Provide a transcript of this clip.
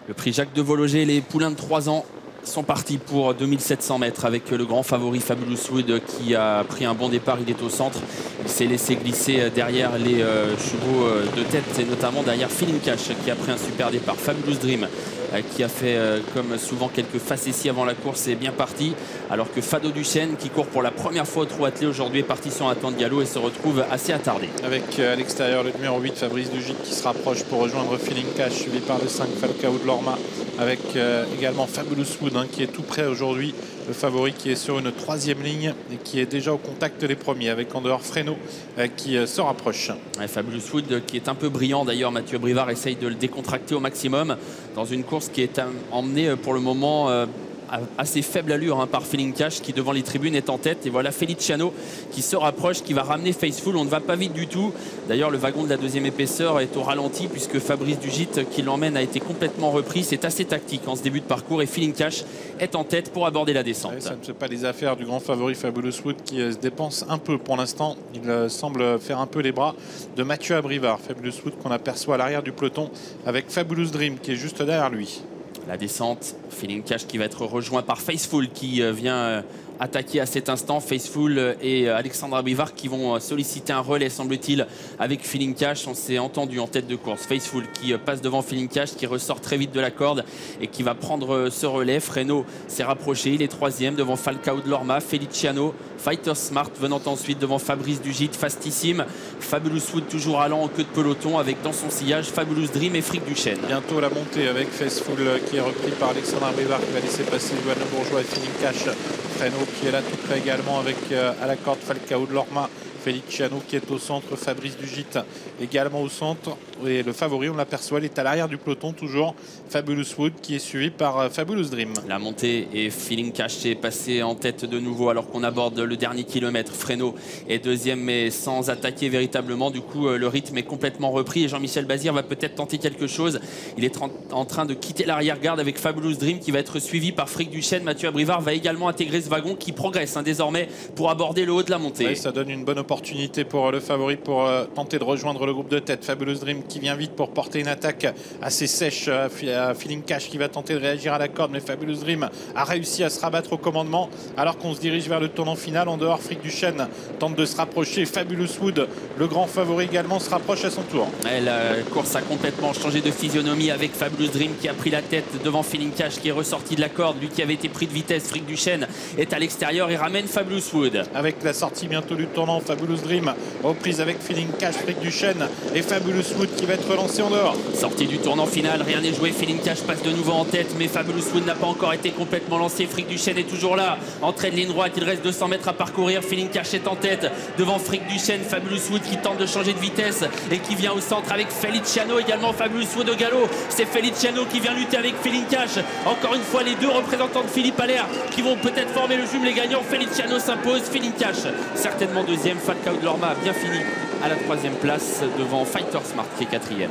Le prix Jacques de Vologer, les poulains de 3 ans sont partis pour 2700 mètres avec le grand favori Fabulous Wood qui a pris un bon départ. Il est au centre. Il s'est laissé glisser derrière les chevaux de tête et notamment derrière Feeling Cash qui a pris un super départ. Fabulous Dream qui a fait comme souvent quelques facéties avant la course est bien parti, alors que Fado Duchesne qui court pour la première fois au trot attelé aujourd'hui est parti sur un temps de galop et se retrouve assez attardé. Avec à l'extérieur le numéro 8 Fabrice Dugit qui se rapproche pour rejoindre Feeling Cash, suivi par le 5 Falcao de Lorma, avec également Fabulous Wood qui est tout près aujourd'hui, le favori qui est sur une 3e ligne et qui est déjà au contact des premiers, avec en dehors Freno qui se rapproche. Ouais, Fabulous Wood qui est un peu brillant d'ailleurs. Mathieu Brivard essaye de le décontracter au maximum dans une course qui est emmenée pour le moment assez faible allure par Feeling Cash qui devant les tribunes est en tête. Et voilà Feliciano qui se rapproche, qui va ramener Faceful. On ne va pas vite du tout. D'ailleurs le wagon de la 2e épaisseur est au ralenti puisque Fabrice Dugit qui l'emmène a été complètement repris. C'est assez tactique en ce début de parcours et Feeling Cash est en tête pour aborder la descente. Ouais, ça ne fait pas les affaires du grand favori Fabulous Wood qui se dépense un peu pour l'instant. Il semble faire un peu les bras de Mathieu Abrivard. Fabulous Wood qu'on aperçoit à l'arrière du peloton avec Fabulous Dream qui est juste derrière lui. La descente, Feeling Cash qui va être rejoint par Faceful qui vient attaquer à cet instant. Faceful et Alexandre Abrivard qui vont solliciter un relais semble-t-il avec Feeling Cash. On s'est entendu en tête de course. Faceful qui passe devant Feeling Cash, qui ressort très vite de la corde et qui va prendre ce relais. Freno s'est rapproché, il est 3e devant Falcao de Lorma. Feliciano, Fighter Smart venant ensuite devant Fabrice Dugit, Fastissime. Fabulous Wood toujours allant en queue de peloton avec dans son sillage Fabulous Dream et Fric Duchesne. Bientôt la montée avec Faceful qui est repris par Alexandre Abrivard qui va laisser passer Joanne Bourgeois et Feeling Cash. Freno qui est là tout près également avec à la corde Falcao de Lorma. Feliciano qui est au centre, Fabrice Dugit également au centre. Et le favori, on l'aperçoit, il est à l'arrière du peloton toujours. Fabulous Wood qui est suivi par Fabulous Dream. La montée et Feeling Cash est passé en tête de nouveau alors qu'on aborde le dernier kilomètre. Freno est 2e mais sans attaquer véritablement. Du coup, le rythme est complètement repris et Jean-Michel Bazir va peut-être tenter quelque chose. Il est en train de quitter l'arrière-garde avec Fabulous Dream qui va être suivi par Fric Duchesne. Mathieu Abrivard va également intégrer ce wagon qui progresse désormais pour aborder le haut de la montée. Ouais, ça donne une bonne opportunité pour le favori pour tenter de rejoindre le groupe de tête. Fabulous Dream qui vient vite pour porter une attaque assez sèche à Feeling Cash qui va tenter de réagir à la corde, mais Fabulous Dream a réussi à se rabattre au commandement alors qu'on se dirige vers le tournant final. En dehors, Fric Duchesne tente de se rapprocher. Fabulous Wood, le grand favori également, se rapproche à son tour. Et la course a complètement changé de physionomie avec Fabulous Dream qui a pris la tête devant Feeling Cash qui est ressorti de la corde. Lui qui avait été pris de vitesse, Fric Duchesne est à l'extérieur et ramène Fabulous Wood. Avec la sortie bientôt du tournant, Fabulous Dream reprise avec Feeling Cash, Fric Duchesne et Fabulous Wood qui va être relancé en dehors. Sortie du tournant final, rien n'est joué. Feeling Cash passe de nouveau en tête, mais Fabulous Wood n'a pas encore été complètement lancé. Fric Duchesne est toujours là. Entrée de ligne droite, il reste 200 mètres à parcourir. Feeling Cash est en tête devant Fric Duchesne. Fabulous Wood qui tente de changer de vitesse et qui vient au centre avec Feliciano également. Fabulous Wood au galop. C'est Feliciano qui vient lutter avec Feeling Cash. Encore une fois, les deux représentants de Philippe Allaire qui vont peut-être former le jumelé gagnant. Feliciano s'impose. Feeling Cash certainement 2e. Falcao de Lorma a bien fini à la 3e place devant Fighter Smart qui est 4e.